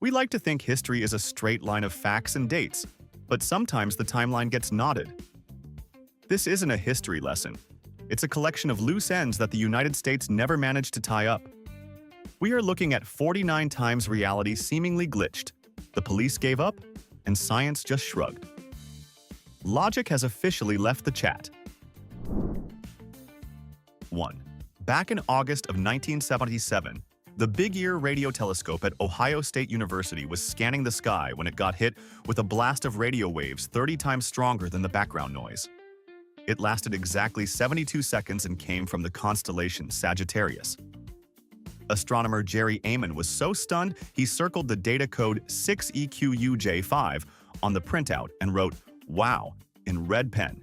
We like to think history is a straight line of facts and dates, but sometimes the timeline gets knotted. This isn't a history lesson. It's a collection of loose ends that the United States never managed to tie up. We are looking at 49 times reality seemingly glitched, the police gave up, and science just shrugged. Logic has officially left the chat. 1. Back in August of 1977, the Big Ear radio telescope at Ohio State University was scanning the sky when it got hit with a blast of radio waves 30 times stronger than the background noise. It lasted exactly 72 seconds and came from the constellation Sagittarius. Astronomer Jerry Amon was so stunned he circled the data code 6EQUJ5 on the printout and wrote, "Wow," in red pen.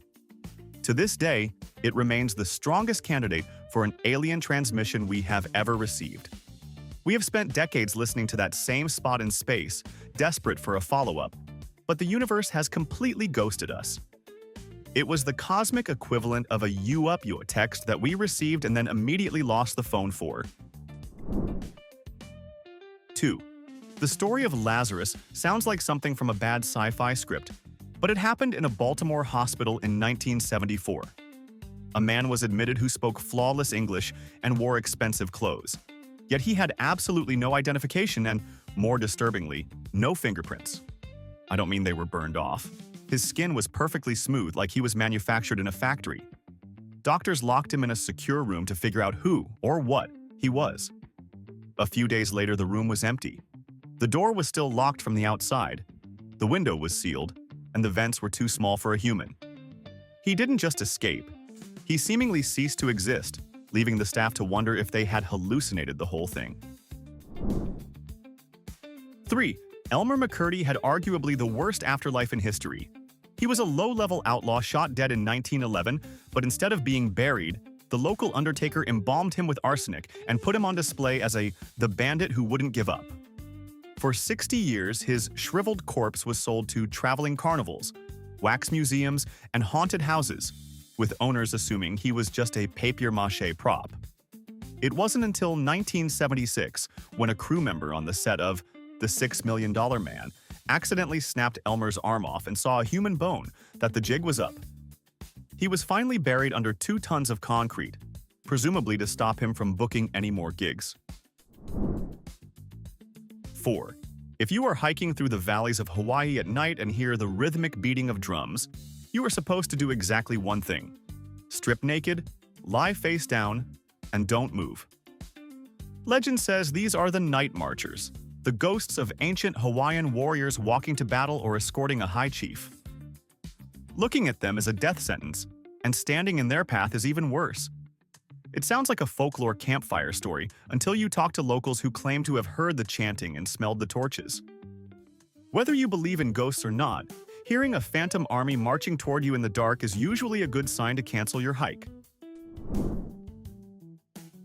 To this day, it remains the strongest candidate for an alien transmission we have ever received. We have spent decades listening to that same spot in space, desperate for a follow-up, but the universe has completely ghosted us. It was the cosmic equivalent of a "you up yo" text that we received and then immediately lost the phone for. 2. The story of Lazarus sounds like something from a bad sci-fi script, but it happened in a Baltimore hospital in 1974. A man was admitted who spoke flawless English and wore expensive clothes. Yet he had absolutely no identification and, more disturbingly, no fingerprints. I don't mean they were burned off. His skin was perfectly smooth, like he was manufactured in a factory. Doctors locked him in a secure room to figure out who, or what, he was. A few days later, the room was empty. The door was still locked from the outside. The window was sealed, and the vents were too small for a human. He didn't just escape. He seemingly ceased to exist, leaving the staff to wonder if they had hallucinated the whole thing. 3. Elmer McCurdy had arguably the worst afterlife in history. He was a low-level outlaw shot dead in 1911, but instead of being buried, the local undertaker embalmed him with arsenic and put him on display as the bandit who wouldn't give up. For 60 years, his shriveled corpse was sold to traveling carnivals, wax museums, and haunted houses, with owners assuming he was just a papier-mâché prop. It wasn't until 1976, when a crew member on the set of The $6 Million Man accidentally snapped Elmer's arm off and saw a human bone, that the jig was up. He was finally buried under 2 tons of concrete, presumably to stop him from booking any more gigs. 4. If you are hiking through the valleys of Hawaii at night and hear the rhythmic beating of drums, you are supposed to do exactly one thing: strip naked, lie face down, and don't move. Legend says these are the Night Marchers, the ghosts of ancient Hawaiian warriors walking to battle or escorting a high chief. Looking at them is a death sentence, and standing in their path is even worse. It sounds like a folklore campfire story until you talk to locals who claim to have heard the chanting and smelled the torches. Whether you believe in ghosts or not, hearing a phantom army marching toward you in the dark is usually a good sign to cancel your hike.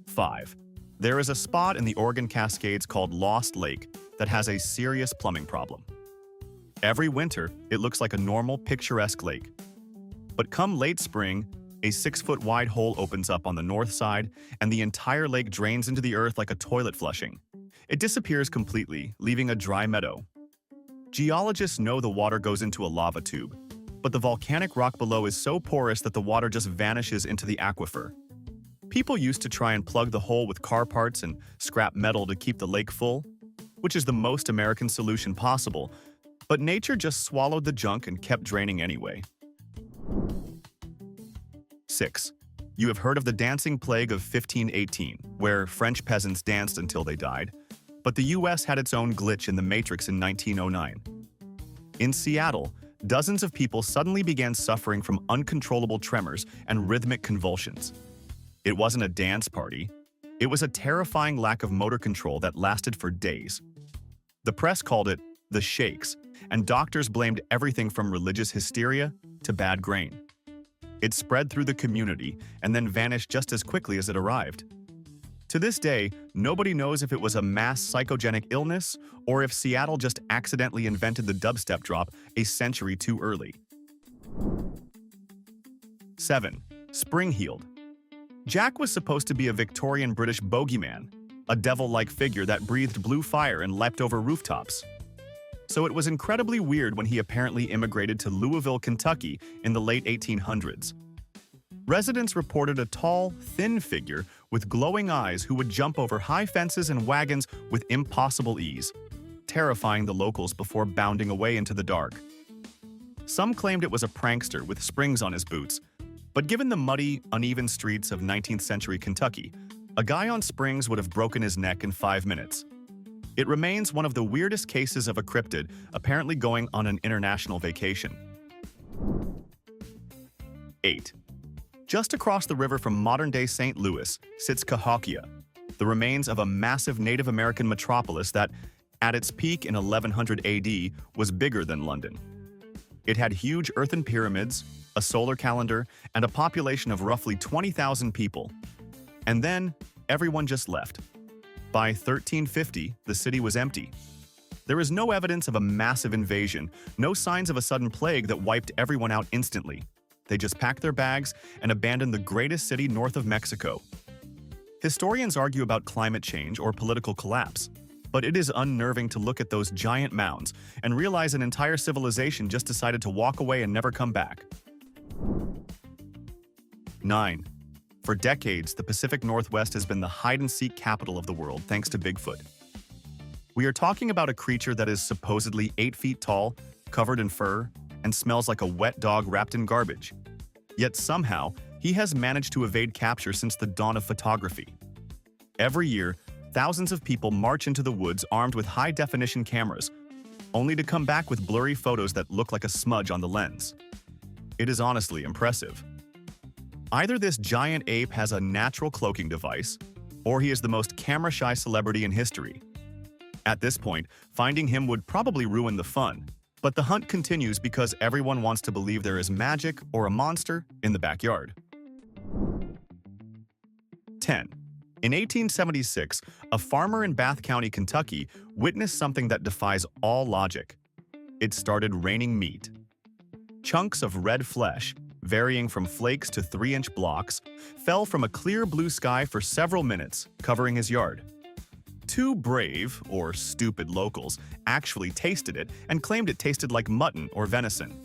5. There is a spot in the Oregon Cascades called Lost Lake that has a serious plumbing problem. Every winter, it looks like a normal, picturesque lake. But come late spring, a 6-foot-wide hole opens up on the north side, and the entire lake drains into the earth like a toilet flushing. It disappears completely, leaving a dry meadow. Geologists know the water goes into a lava tube, but the volcanic rock below is so porous that the water just vanishes into the aquifer. People used to try and plug the hole with car parts and scrap metal to keep the lake full, which is the most American solution possible, but nature just swallowed the junk and kept draining anyway. 6. You have heard of the dancing plague of 1518, where French peasants danced until they died, but the US had its own glitch in the Matrix in 1909. In Seattle, dozens of people suddenly began suffering from uncontrollable tremors and rhythmic convulsions. It wasn't a dance party. It was a terrifying lack of motor control that lasted for days. The press called it the shakes, and doctors blamed everything from religious hysteria to bad grain. It spread through the community and then vanished just as quickly as it arrived. To this day, nobody knows if it was a mass psychogenic illness or if Seattle just accidentally invented the dubstep drop a century too early. 7. Spring healed. Jack was supposed to be a Victorian British bogeyman, a devil-like figure that breathed blue fire and leapt over rooftops. So it was incredibly weird when he apparently immigrated to Louisville, Kentucky in the late 1800s. Residents reported a tall, thin figure with glowing eyes who would jump over high fences and wagons with impossible ease, terrifying the locals before bounding away into the dark. Some claimed it was a prankster with springs on his boots, but given the muddy, uneven streets of 19th century Kentucky, a guy on springs would have broken his neck in 5 minutes. It remains one of the weirdest cases of a cryptid apparently going on an international vacation. 8. Just across the river from modern-day St. Louis sits Cahokia, the remains of a massive Native American metropolis that, at its peak in 1100 AD, was bigger than London. It had huge earthen pyramids, a solar calendar, and a population of roughly 20,000 people. And then, everyone just left. By 1350, the city was empty. There is no evidence of a massive invasion, no signs of a sudden plague that wiped everyone out instantly. They just packed their bags and abandoned the greatest city north of Mexico. Historians argue about climate change or political collapse, but it is unnerving to look at those giant mounds and realize an entire civilization just decided to walk away and never come back. 9. For decades, the Pacific Northwest has been the hide-and-seek capital of the world thanks to Bigfoot. We are talking about a creature that is supposedly 8 feet tall, covered in fur, and smells like a wet dog wrapped in garbage. Yet somehow, he has managed to evade capture since the dawn of photography. Every year, thousands of people march into the woods armed with high-definition cameras, only to come back with blurry photos that look like a smudge on the lens. It is honestly impressive. Either this giant ape has a natural cloaking device, or he is the most camera-shy celebrity in history. At this point, finding him would probably ruin the fun, but the hunt continues because everyone wants to believe there is magic or a monster in the backyard. 10. In 1876, a farmer in Bath County, Kentucky, witnessed something that defies all logic. It started raining meat. Chunks of red flesh, varying from flakes to 3-inch blocks, fell from a clear blue sky for several minutes, covering his yard. 2 brave, or stupid locals actually tasted it and claimed it tasted like mutton or venison.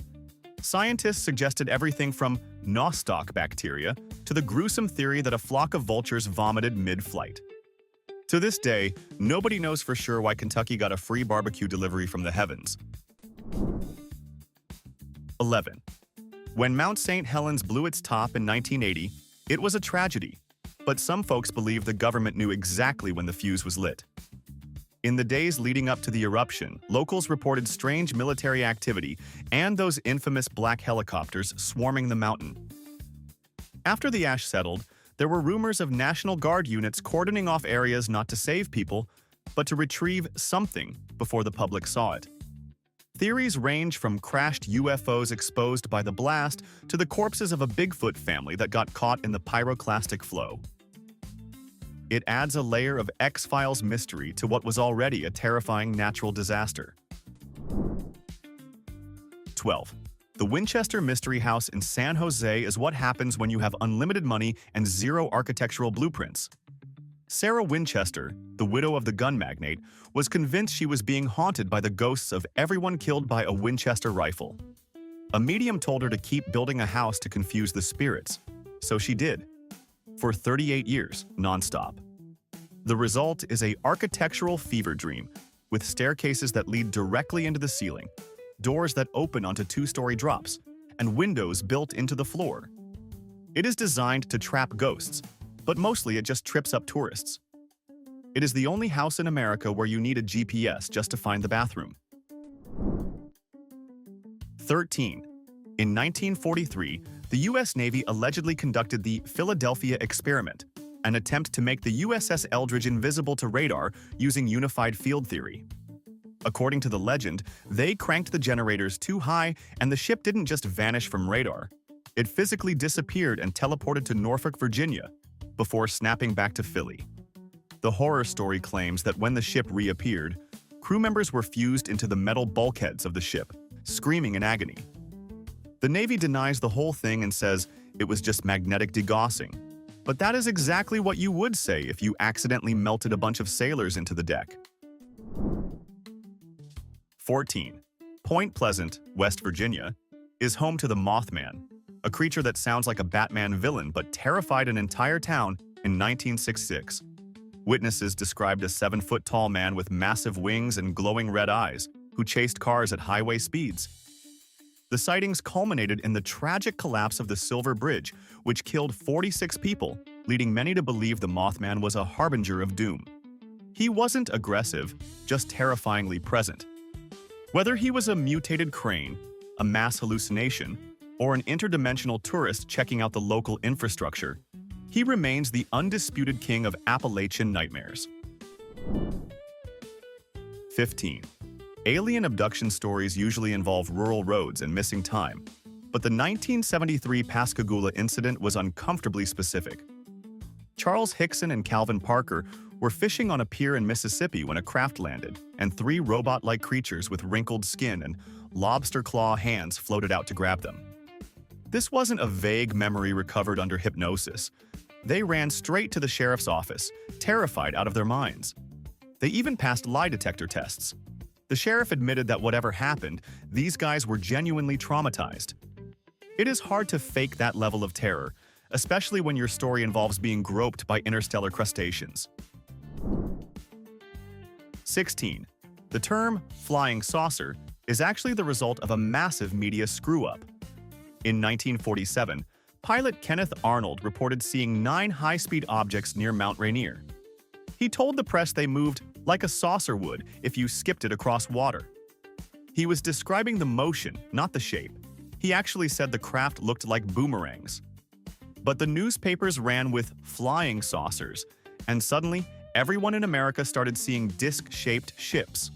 Scientists suggested everything from nostoc bacteria to the gruesome theory that a flock of vultures vomited mid-flight. To this day, nobody knows for sure why Kentucky got a free barbecue delivery from the heavens. 11. When Mount St. Helens blew its top in 1980, it was a tragedy, but some folks believe the government knew exactly when the fuse was lit. In the days leading up to the eruption, locals reported strange military activity and those infamous black helicopters swarming the mountain. After the ash settled, there were rumors of National Guard units cordoning off areas not to save people, but to retrieve something before the public saw it. Theories range from crashed UFOs exposed by the blast to the corpses of a Bigfoot family that got caught in the pyroclastic flow. It adds a layer of X-Files mystery to what was already a terrifying natural disaster. 12. The Winchester Mystery House in San Jose is what happens when you have unlimited money and zero architectural blueprints. Sarah Winchester, the widow of the gun magnate, was convinced she was being haunted by the ghosts of everyone killed by a Winchester rifle. A medium told her to keep building a house to confuse the spirits, so she did. For 38 years, nonstop. The result is an architectural fever dream, with staircases that lead directly into the ceiling, doors that open onto 2-story drops, and windows built into the floor. It is designed to trap ghosts, but mostly it just trips up tourists. It is the only house in America where you need a GPS just to find the bathroom. 13. In 1943, the U.S. Navy allegedly conducted the Philadelphia Experiment, an attempt to make the USS Eldridge invisible to radar using unified field theory. According to the legend, they cranked the generators too high and the ship didn't just vanish from radar. It physically disappeared and teleported to Norfolk, Virginia, before snapping back to Philly. The horror story claims that when the ship reappeared, crew members were fused into the metal bulkheads of the ship, screaming in agony. The Navy denies the whole thing and says it was just magnetic degaussing. But that is exactly what you would say if you accidentally melted a bunch of sailors into the deck. 14. Point Pleasant, West Virginia, is home to the Mothman, a creature that sounds like a Batman villain but terrified an entire town in 1966. Witnesses described a 7-foot-tall man with massive wings and glowing red eyes who chased cars at highway speeds. The sightings culminated in the tragic collapse of the Silver Bridge, which killed 46 people, leading many to believe the Mothman was a harbinger of doom. He wasn't aggressive, just terrifyingly present. Whether he was a mutated crane, a mass hallucination, or an interdimensional tourist checking out the local infrastructure, he remains the undisputed king of Appalachian nightmares. 15. Alien abduction stories usually involve rural roads and missing time, but the 1973 Pascagoula incident was uncomfortably specific. Charles Hickson and Calvin Parker were fishing on a pier in Mississippi when a craft landed, and 3 robot-like creatures with wrinkled skin and lobster claw hands floated out to grab them. This wasn't a vague memory recovered under hypnosis. They ran straight to the sheriff's office, terrified out of their minds. They even passed lie detector tests. The sheriff admitted that whatever happened, these guys were genuinely traumatized. It is hard to fake that level of terror, especially when your story involves being groped by interstellar crustaceans. 16. The term flying saucer is actually the result of a massive media screw-up. In 1947, pilot Kenneth Arnold reported seeing 9 high-speed objects near Mount Rainier. He told the press they moved like a saucer would if you skipped it across water. He was describing the motion, not the shape. He actually said the craft looked like boomerangs. But the newspapers ran with flying saucers, and suddenly everyone in America started seeing disc-shaped ships.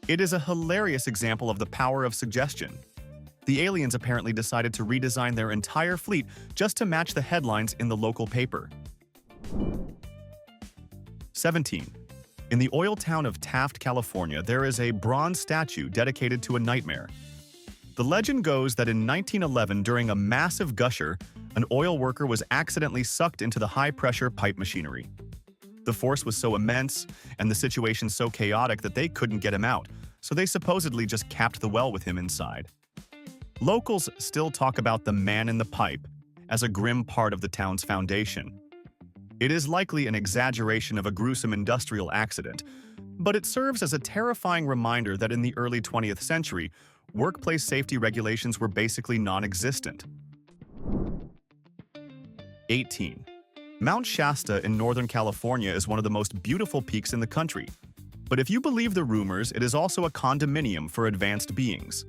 It is a hilarious example of the power of suggestion. The aliens apparently decided to redesign their entire fleet just to match the headlines in the local paper. 17. In the oil town of Taft, California, there is a bronze statue dedicated to a nightmare. The legend goes that in 1911, during a massive gusher, an oil worker was accidentally sucked into the high-pressure pipe machinery. The force was so immense and the situation so chaotic that they couldn't get him out, so they supposedly just capped the well with him inside. Locals still talk about the man in the pipe as a grim part of the town's foundation. It is likely an exaggeration of a gruesome industrial accident, but it serves as a terrifying reminder that in the early 20th century, workplace safety regulations were basically non-existent. 18. Mount Shasta in Northern California is one of the most beautiful peaks in the country, but if you believe the rumors, it is also a condominium for advanced beings.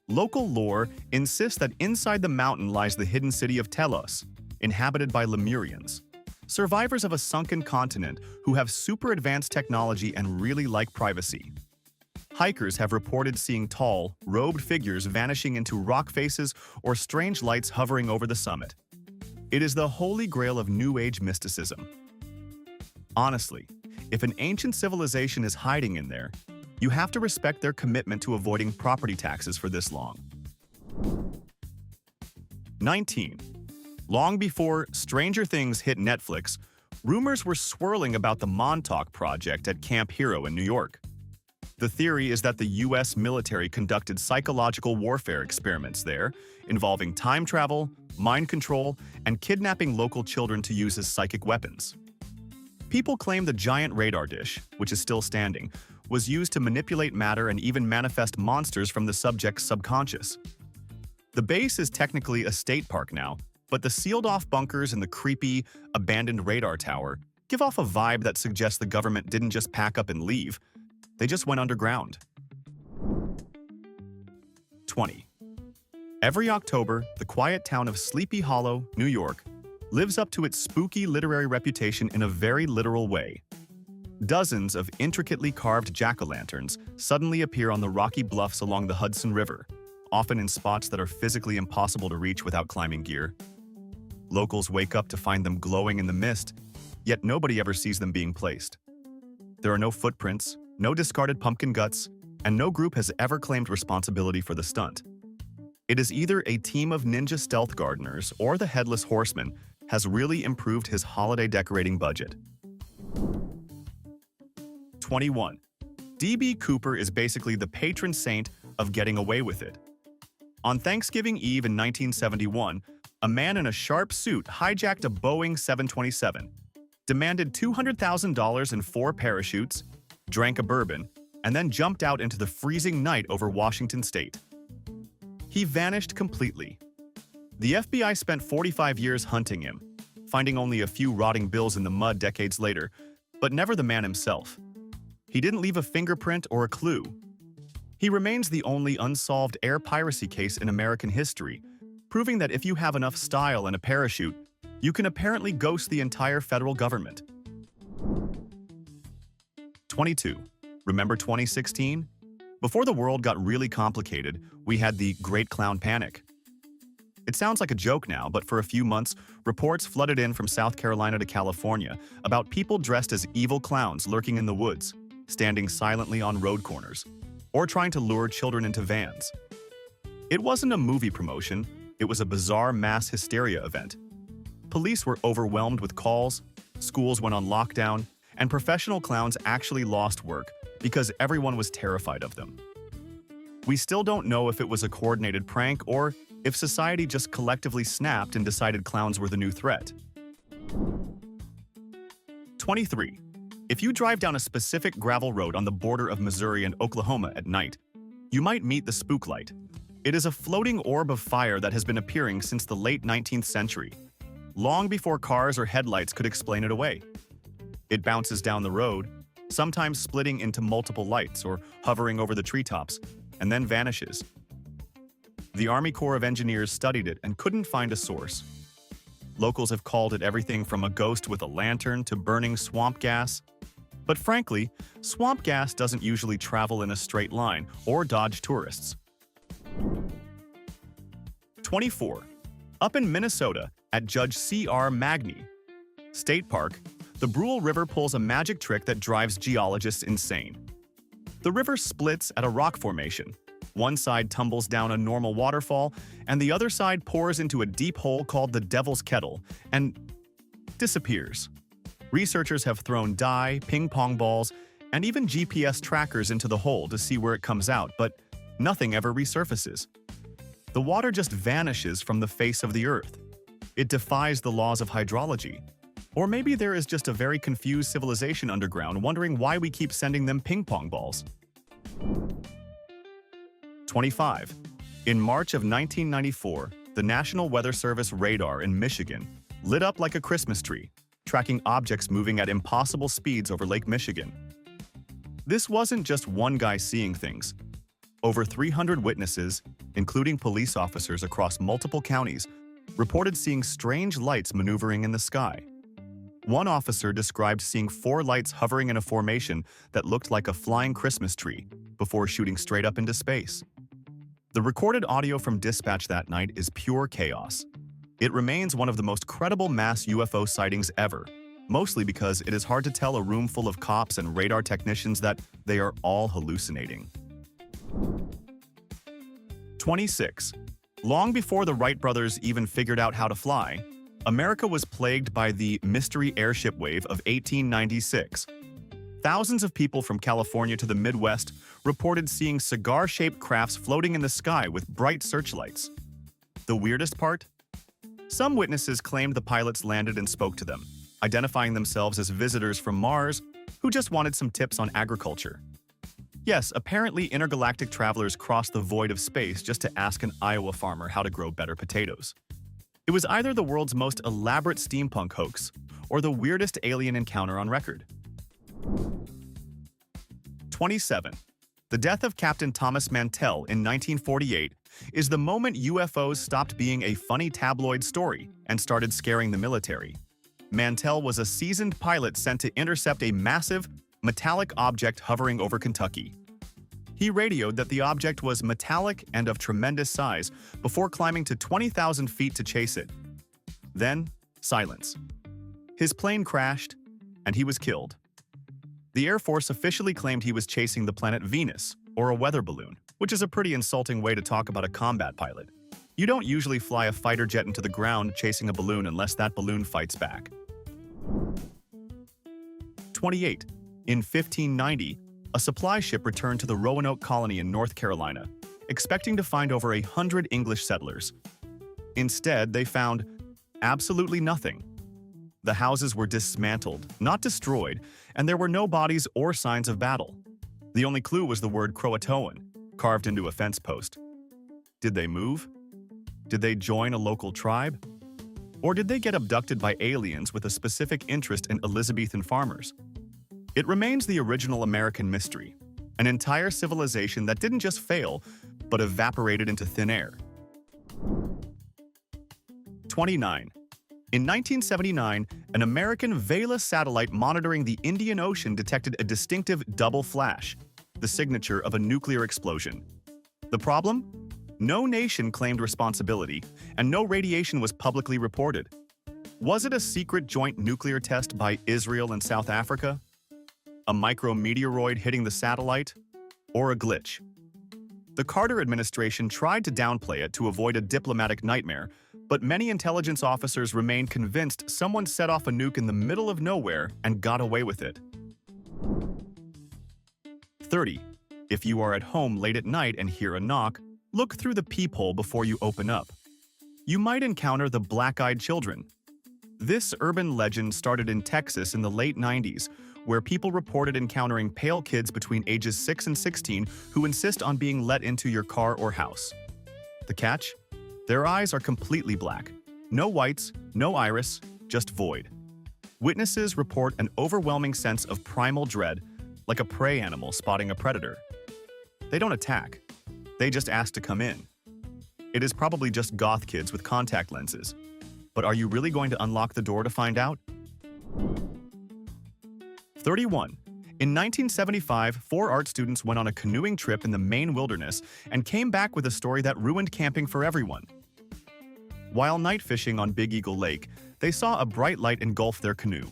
Local lore insists that inside the mountain lies the hidden city of Telos, inhabited by Lemurians, survivors of a sunken continent who have super advanced technology and really like privacy. Hikers have reported seeing tall, robed figures vanishing into rock faces or strange lights hovering over the summit. It is the holy grail of New Age mysticism. Honestly, if an ancient civilization is hiding in there, you have to respect their commitment to avoiding property taxes for this long. 19. Long before Stranger Things hit Netflix, rumors were swirling about the Montauk Project at Camp Hero in New York. The theory is that the U.S. military conducted psychological warfare experiments there, involving time travel, mind control, and kidnapping local children to use as psychic weapons. People claim the giant radar dish, which is still standing, was used to manipulate matter and even manifest monsters from the subject's subconscious. The base is technically a state park now, but the sealed-off bunkers and the creepy, abandoned radar tower give off a vibe that suggests the government didn't just pack up and leave. They just went underground. 20. Every October, the quiet town of Sleepy Hollow, New York, lives up to its spooky literary reputation in a very literal way. Dozens of intricately carved jack-o'-lanterns suddenly appear on the rocky bluffs along the Hudson River, often in spots that are physically impossible to reach without climbing gear. Locals wake up to find them glowing in the mist, yet nobody ever sees them being placed. There are no footprints, no discarded pumpkin guts, and no group has ever claimed responsibility for the stunt. It is either a team of ninja stealth gardeners or the Headless Horseman has really improved his holiday decorating budget. 21. D.B. Cooper is basically the patron saint of getting away with it. On Thanksgiving Eve in 1971, a man in a sharp suit hijacked a Boeing 727, demanded $200,000 in 4 parachutes, drank a bourbon, and then jumped out into the freezing night over Washington state. He vanished completely. The FBI spent 45 years hunting him, finding only a few rotting bills in the mud decades later, but never the man himself. He didn't leave a fingerprint or a clue. He remains the only unsolved air piracy case in American history, proving that if you have enough style and a parachute, you can apparently ghost the entire federal government. 22. Remember 2016? Before the world got really complicated, we had the Great Clown Panic. It sounds like a joke now, but for a few months, reports flooded in from South Carolina to California about people dressed as evil clowns lurking in the woods, standing silently on road corners, or trying to lure children into vans. It wasn't a movie promotion, it was a bizarre mass hysteria event. Police were overwhelmed with calls, schools went on lockdown, and professional clowns actually lost work because everyone was terrified of them. We still don't know if it was a coordinated prank or if society just collectively snapped and decided clowns were the new threat. 23. If you drive down a specific gravel road on the border of Missouri and Oklahoma at night, you might meet the spook light. It is a floating orb of fire that has been appearing since the late 19th century, long before cars or headlights could explain it away. It bounces down the road, sometimes splitting into multiple lights or hovering over the treetops, and then vanishes. The Army Corps of Engineers studied it and couldn't find a source. Locals have called it everything from a ghost with a lantern to burning swamp gas. But frankly, swamp gas doesn't usually travel in a straight line or dodge tourists. 24. Up in Minnesota, at Judge C.R. Magny State Park, the Brule River pulls a magic trick that drives geologists insane. The river splits at a rock formation. One side tumbles down a normal waterfall, and the other side pours into a deep hole called the Devil's Kettle and disappears. Researchers have thrown dye, ping-pong balls, and even GPS trackers into the hole to see where it comes out, but nothing ever resurfaces. The water just vanishes from the face of the earth. It defies the laws of hydrology. Or maybe there is just a very confused civilization underground wondering why we keep sending them ping-pong balls. 25. In March of 1994, the National Weather Service radar in Michigan lit up like a Christmas tree, tracking objects moving at impossible speeds over Lake Michigan. This wasn't just one guy seeing things. Over 300 witnesses, including police officers across multiple counties, reported seeing strange lights maneuvering in the sky. One officer described seeing 4 lights hovering in a formation that looked like a flying Christmas tree before shooting straight up into space. The recorded audio from dispatch that night is pure chaos. It remains one of the most credible mass UFO sightings ever, mostly because it is hard to tell a room full of cops and radar technicians that they are all hallucinating. 26. Long before the Wright brothers even figured out how to fly, America was plagued by the mystery airship wave of 1896. Thousands of people from California to the Midwest reported seeing cigar-shaped crafts floating in the sky with bright searchlights. The weirdest part? Some witnesses claimed the pilots landed and spoke to them, identifying themselves as visitors from Mars who just wanted some tips on agriculture. Yes, apparently intergalactic travelers crossed the void of space just to ask an Iowa farmer how to grow better potatoes. It was either the world's most elaborate steampunk hoax or the weirdest alien encounter on record. 27. The death of Captain Thomas Mantell in 1948 is the moment UFOs stopped being a funny tabloid story and started scaring the military. Mantell was a seasoned pilot sent to intercept a massive, metallic object hovering over Kentucky. He radioed that the object was metallic and of tremendous size before climbing to 20,000 feet to chase it. Then, silence. His plane crashed, and he was killed. The Air Force officially claimed he was chasing the planet Venus, or a weather balloon, which is a pretty insulting way to talk about a combat pilot. You don't usually fly a fighter jet into the ground chasing a balloon unless that balloon fights back. 28. In 1590, a supply ship returned to the Roanoke colony in North Carolina, expecting to find over 100 English settlers. Instead, they found absolutely nothing. The houses were dismantled, not destroyed, and there were no bodies or signs of battle. The only clue was the word Croatoan, carved into a fence post. Did they move? Did they join a local tribe? Or did they get abducted by aliens with a specific interest in Elizabethan farmers? It remains the original American mystery, an entire civilization that didn't just fail, but evaporated into thin air. 29. In 1979, an American Vela satellite monitoring the Indian Ocean detected a distinctive double flash, the signature of a nuclear explosion. The problem? No nation claimed responsibility, and no radiation was publicly reported. Was it a secret joint nuclear test by Israel and South Africa? A micrometeoroid hitting the satellite? Or a glitch? The Carter administration tried to downplay it to avoid a diplomatic nightmare, but many intelligence officers remained convinced someone set off a nuke in the middle of nowhere and got away with it. 30. If you are at home late at night and hear a knock, look through the peephole before you open up. You might encounter the black-eyed children. This urban legend started in Texas in the late 90s, where people reported encountering pale kids between ages 6 and 16 who insist on being let into your car or house. The catch? Their eyes are completely black. No whites, no iris, just void. Witnesses report an overwhelming sense of primal dread, like a prey animal spotting a predator. They don't attack. They just ask to come in. It is probably just goth kids with contact lenses. But are you really going to unlock the door to find out? 31. In 1975, 4 art students went on a canoeing trip in the Maine wilderness and came back with a story that ruined camping for everyone. While night fishing on Big Eagle Lake, they saw a bright light engulf their canoe.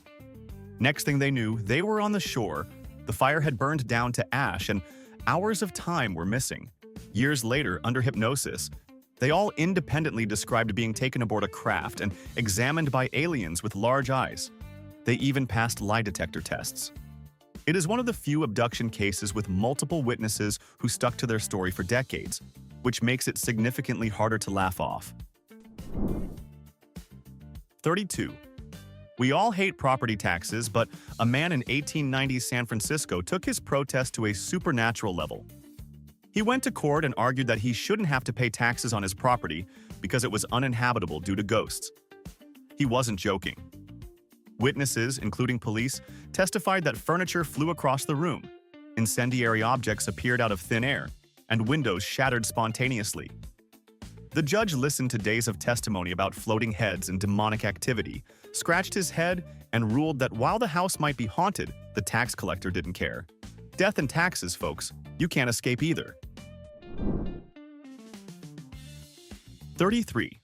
Next thing they knew, they were on the shore, the fire had burned down to ash, and hours of time were missing. Years later, under hypnosis, they all independently described being taken aboard a craft and examined by aliens with large eyes. They even passed lie detector tests. It is one of the few abduction cases with multiple witnesses who stuck to their story for decades, which makes it significantly harder to laugh off. 32. We all hate property taxes, but a man in 1890s San Francisco took his protest to a supernatural level. He went to court and argued that he shouldn't have to pay taxes on his property because it was uninhabitable due to ghosts. He wasn't joking. Witnesses, including police, testified that furniture flew across the room, incendiary objects appeared out of thin air, and windows shattered spontaneously. The judge listened to days of testimony about floating heads and demonic activity, scratched his head, and ruled that while the house might be haunted, the tax collector didn't care. Death and taxes, folks. You can't escape either. 33.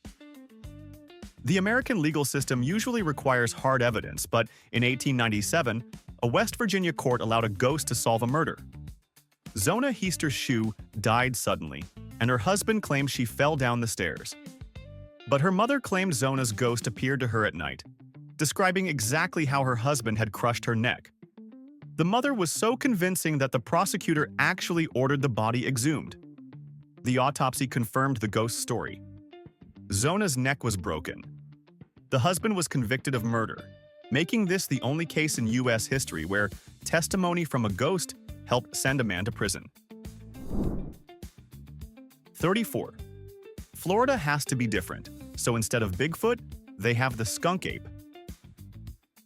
The American legal system usually requires hard evidence, but in 1897, a West Virginia court allowed a ghost to solve a murder. Zona Heaster Shue died suddenly, and her husband claimed she fell down the stairs. But her mother claimed Zona's ghost appeared to her at night, describing exactly how her husband had crushed her neck. The mother was so convincing that the prosecutor actually ordered the body exhumed. The autopsy confirmed the ghost story. Zona's neck was broken. The husband was convicted of murder, making this the only case in U.S. history where testimony from a ghost helped send a man to prison. 34. Florida has to be different, so instead of Bigfoot, they have the skunk ape.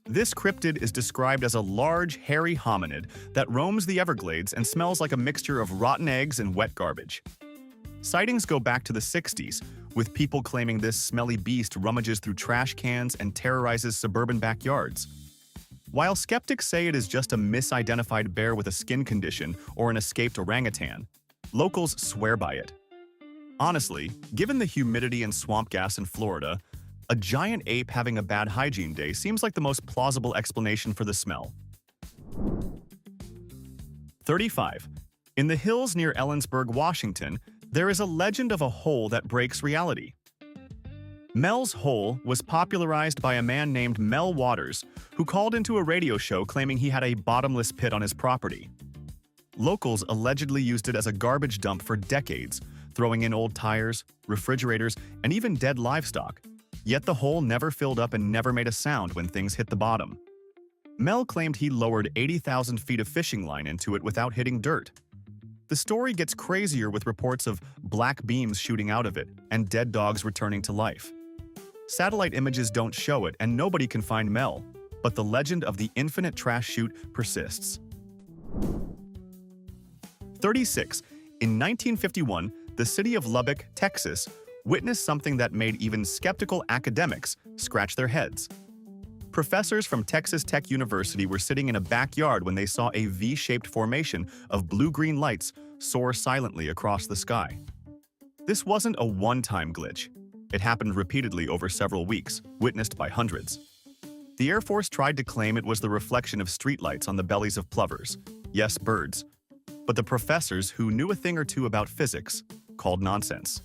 This cryptid is described as a large, hairy hominid that roams the Everglades and smells like a mixture of rotten eggs and wet garbage. Sightings go back to the 60s, with people claiming this smelly beast rummages through trash cans and terrorizes suburban backyards. While skeptics say it is just a misidentified bear with a skin condition or an escaped orangutan, locals swear by it. Honestly, given the humidity and swamp gas in Florida, a giant ape having a bad hygiene day seems like the most plausible explanation for the smell. 35. In the hills near Ellensburg, Washington, There is a legend of a hole that breaks reality. Mel's Hole was popularized by a man named Mel Waters, who called into a radio show claiming he had a bottomless pit on his property. Locals allegedly used it as a garbage dump for decades, throwing in old tires, refrigerators, and even dead livestock. Yet the hole never filled up and never made a sound when things hit the bottom. Mel claimed he lowered 80,000 feet of fishing line into it without hitting dirt. The story gets crazier with reports of black beams shooting out of it and dead dogs returning to life. Satellite images don't show it and nobody can find Mel, but the legend of the infinite trash chute persists. 36. In 1951, the city of Lubbock, Texas, witnessed something that made even skeptical academics scratch their heads. Professors from Texas Tech University were sitting in a backyard when they saw a V-shaped formation of blue-green lights soar silently across the sky. This wasn't a one-time glitch. It happened repeatedly over several weeks, witnessed by hundreds. The Air Force tried to claim it was the reflection of streetlights on the bellies of plovers, yes, birds. But the professors, who knew a thing or two about physics, called nonsense.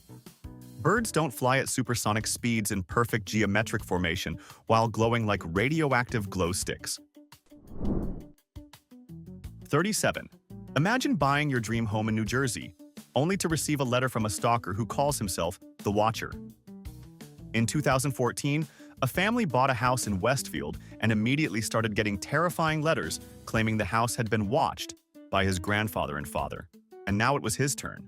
Birds don't fly at supersonic speeds in perfect geometric formation while glowing like radioactive glow sticks. 37. Imagine buying your dream home in New Jersey, only to receive a letter from a stalker who calls himself the Watcher. In 2014, a family bought a house in Westfield and immediately started getting terrifying letters claiming the house had been watched by his grandfather and father, and now it was his turn.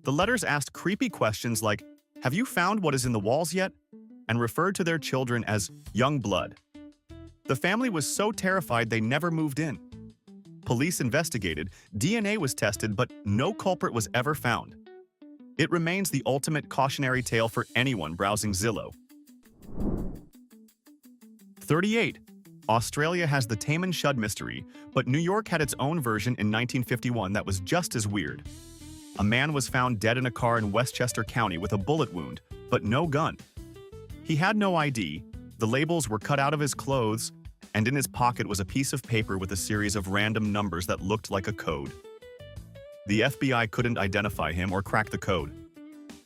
The letters asked creepy questions like, "Have you found what is in the walls yet?" and referred to their children as young blood. The family was so terrified they never moved in. Police investigated, DNA was tested, but no culprit was ever found. It remains the ultimate cautionary tale for anyone browsing Zillow. 38. Australia has the Taman Shud mystery, but New York had its own version in 1951 that was just as weird. A man was found dead in a car in Westchester County with a bullet wound, but no gun. He had no ID, the labels were cut out of his clothes, and in his pocket was a piece of paper with a series of random numbers that looked like a code. The FBI couldn't identify him or crack the code.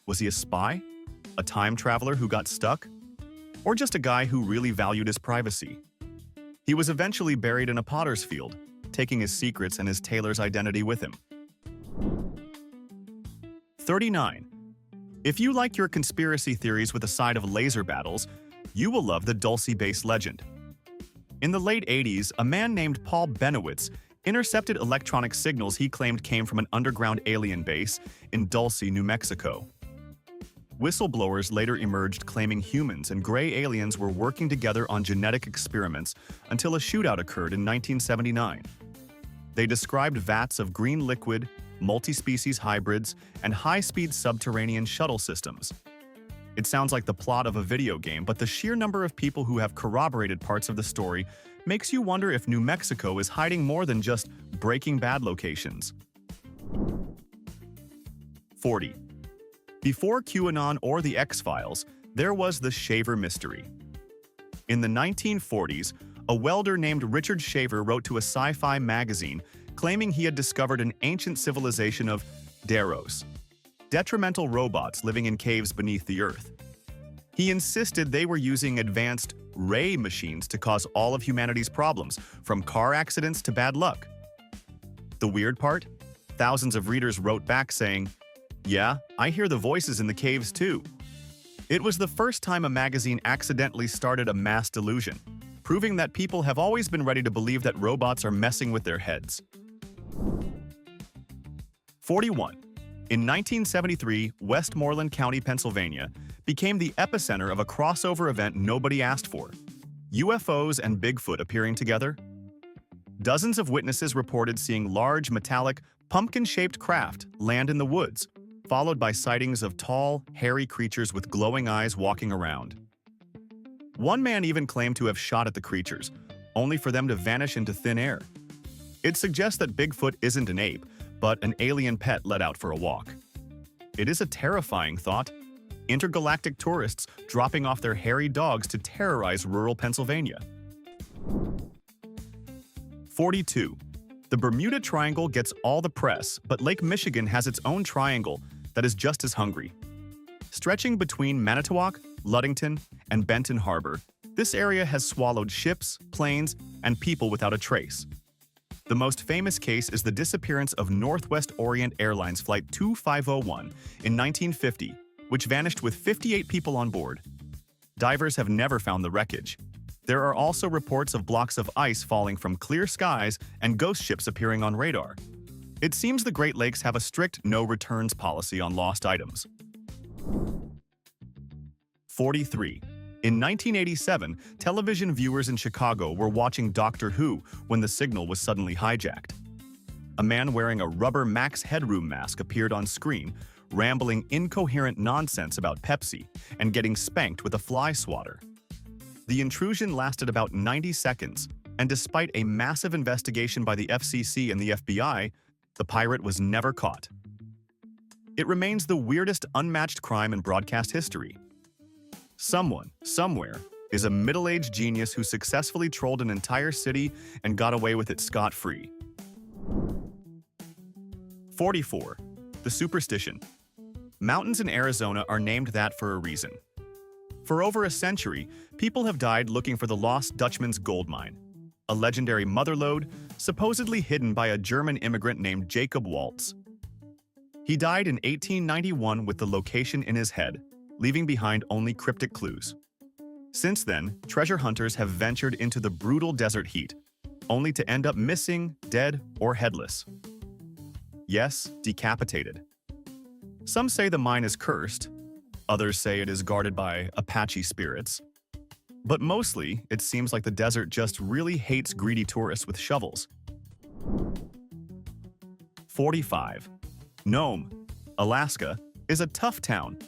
Was he a spy? A time traveler who got stuck? Or just a guy who really valued his privacy? He was eventually buried in a potter's field, taking his secrets and his tailor's identity with him. 39. If you like your conspiracy theories with a side of laser battles, you will love the Dulce-based legend. In the late 80s, a man named Paul Benowitz intercepted electronic signals he claimed came from an underground alien base in Dulce, New Mexico. Whistleblowers later emerged claiming humans and gray aliens were working together on genetic experiments until a shootout occurred in 1979. They described vats of green liquid, multi-species hybrids, and high-speed subterranean shuttle systems. It sounds like the plot of a video game, but the sheer number of people who have corroborated parts of the story makes you wonder if New Mexico is hiding more than just Breaking Bad locations. 40. Before QAnon or the X-Files, there was the Shaver mystery. In the 1940s, a welder named Richard Shaver wrote to a sci-fi magazine claiming he had discovered an ancient civilization of Deros, detrimental robots living in caves beneath the earth. He insisted they were using advanced ray machines to cause all of humanity's problems, from car accidents to bad luck. The weird part? Thousands of readers wrote back saying, "Yeah, I hear the voices in the caves too." It was the first time a magazine accidentally started a mass delusion, proving that people have always been ready to believe that robots are messing with their heads. 41. In 1973, Westmoreland County, Pennsylvania, became the epicenter of a crossover event nobody asked for: UFOs and Bigfoot appearing together. Dozens of witnesses reported seeing large, metallic, pumpkin-shaped craft land in the woods, followed by sightings of tall, hairy creatures with glowing eyes walking around. One man even claimed to have shot at the creatures, only for them to vanish into thin air. It suggests that Bigfoot isn't an ape, but an alien pet let out for a walk. It is a terrifying thought. Intergalactic tourists dropping off their hairy dogs to terrorize rural Pennsylvania. 42. The Bermuda Triangle gets all the press, but Lake Michigan has its own triangle, that is just as hungry. Stretching between Manitowoc, Ludington, and Benton Harbor, this area has swallowed ships, planes, and people without a trace. The most famous case is the disappearance of Northwest Orient Airlines Flight 2501 in 1950, which vanished with 58 people on board. Divers have never found the wreckage. There are also reports of blocks of ice falling from clear skies and ghost ships appearing on radar. It seems the Great Lakes have a strict no-returns policy on lost items. 43. In 1987, television viewers in Chicago were watching Doctor Who when the signal was suddenly hijacked. A man wearing a rubber Max Headroom mask appeared on screen, rambling incoherent nonsense about Pepsi and getting spanked with a fly swatter. The intrusion lasted about 90 seconds, and despite a massive investigation by the FCC and the FBI, the pirate was never caught. It remains the weirdest unmatched crime in broadcast history. Someone, somewhere, is a middle-aged genius who successfully trolled an entire city and got away with it scot-free. 44. The superstition. Mountains in Arizona are named that for a reason. For over a century, people have died looking for the lost Dutchman's gold mine, a legendary motherlode supposedly hidden by a German immigrant named Jacob Waltz. He died in 1891 with the location in his head, leaving behind only cryptic clues. Since then, treasure hunters have ventured into the brutal desert heat, only to end up missing, dead, or headless. Yes, decapitated. Some say the mine is cursed, others say it is guarded by Apache spirits. But mostly, it seems like the desert just really hates greedy tourists with shovels. 45. Nome, Alaska, is a tough town,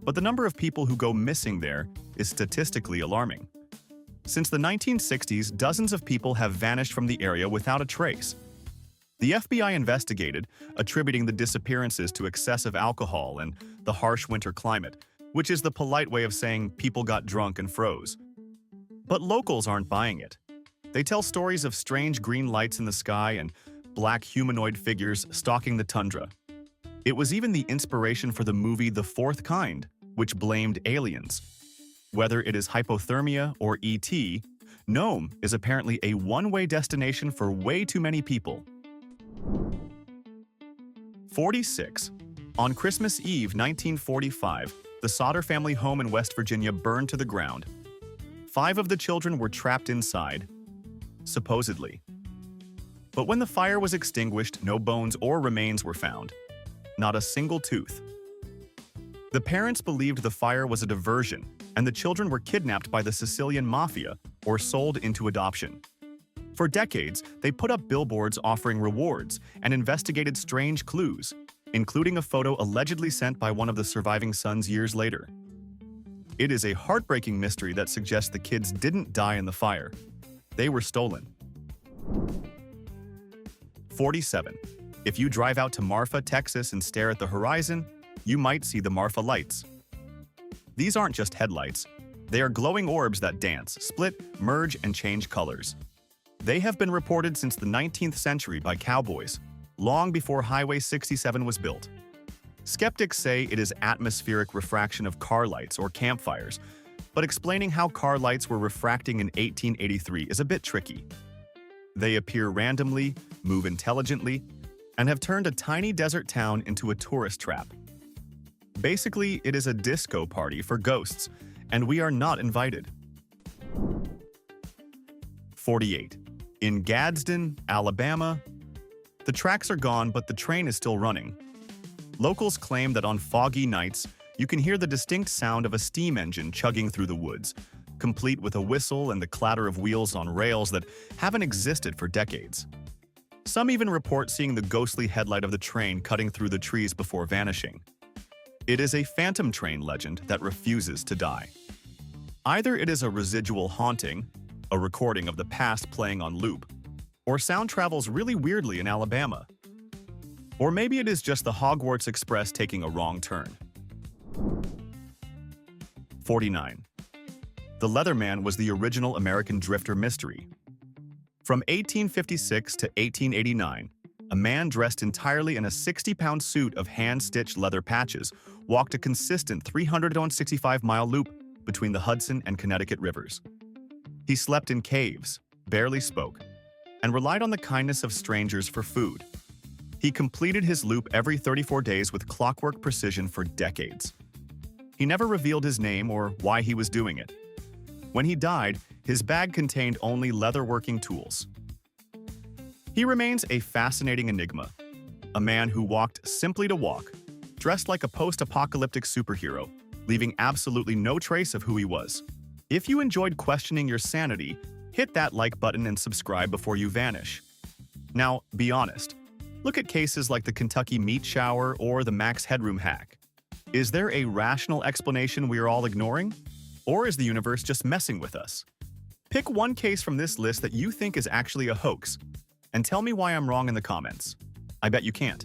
but the number of people who go missing there is statistically alarming. Since the 1960s, dozens of people have vanished from the area without a trace. The FBI investigated, attributing the disappearances to excessive alcohol and the harsh winter climate, which is the polite way of saying people got drunk and froze. But locals aren't buying it. They tell stories of strange green lights in the sky and black humanoid figures stalking the tundra. It was even the inspiration for the movie The Fourth Kind, which blamed aliens. Whether it is hypothermia or ET, Nome is apparently a one-way destination for way too many people. 46. On Christmas Eve 1945, the Sodder family home in West Virginia burned to the ground. 5 of the children were trapped inside, supposedly. But when the fire was extinguished, no bones or remains were found. Not a single tooth. The parents believed the fire was a diversion, and the children were kidnapped by the Sicilian mafia or sold into adoption. For decades, they put up billboards offering rewards and investigated strange clues, including a photo allegedly sent by one of the surviving sons years later. It is a heartbreaking mystery that suggests the kids didn't die in the fire. They were stolen. 47. If you drive out to Marfa, Texas and stare at the horizon, you might see the Marfa lights. These aren't just headlights. They are glowing orbs that dance, split, merge, and change colors. They have been reported since the 19th century by cowboys, long before Highway 67 was built. Skeptics say it is atmospheric refraction of car lights or campfires, but explaining how car lights were refracting in 1883 is a bit tricky. They appear randomly, move intelligently, and have turned a tiny desert town into a tourist trap. Basically, it is a disco party for ghosts, and we are not invited. 48. In Gadsden, Alabama, the tracks are gone, but the train is still running. Locals claim that on foggy nights, you can hear the distinct sound of a steam engine chugging through the woods, complete with a whistle and the clatter of wheels on rails that haven't existed for decades. Some even report seeing the ghostly headlight of the train cutting through the trees before vanishing. It is a phantom train legend that refuses to die. Either it is a residual haunting, a recording of the past playing on loop, or sound travels really weirdly in Alabama. Or maybe it is just the Hogwarts Express taking a wrong turn. 49. The Leatherman was the original American drifter mystery. From 1856 to 1889, A man dressed entirely in a 60-pound suit of hand-stitched leather patches walked a consistent 365-mile loop between the Hudson and Connecticut rivers. He slept in caves, barely spoke, and relied on the kindness of strangers for food. He completed his loop every 34 days with clockwork precision for decades. He never revealed his name or why he was doing it. When he died, his bag contained only leatherworking tools. He remains a fascinating enigma, a man who walked simply to walk, dressed like a post-apocalyptic superhero, leaving absolutely no trace of who he was. If you enjoyed questioning your sanity, hit that like button and subscribe before you vanish. Now, be honest. Look at cases like the Kentucky meat shower or the Max Headroom hack. Is there a rational explanation we are all ignoring? Or is the universe just messing with us? Pick one case from this list that you think is actually a hoax, and tell me why I'm wrong in the comments. I bet you can't.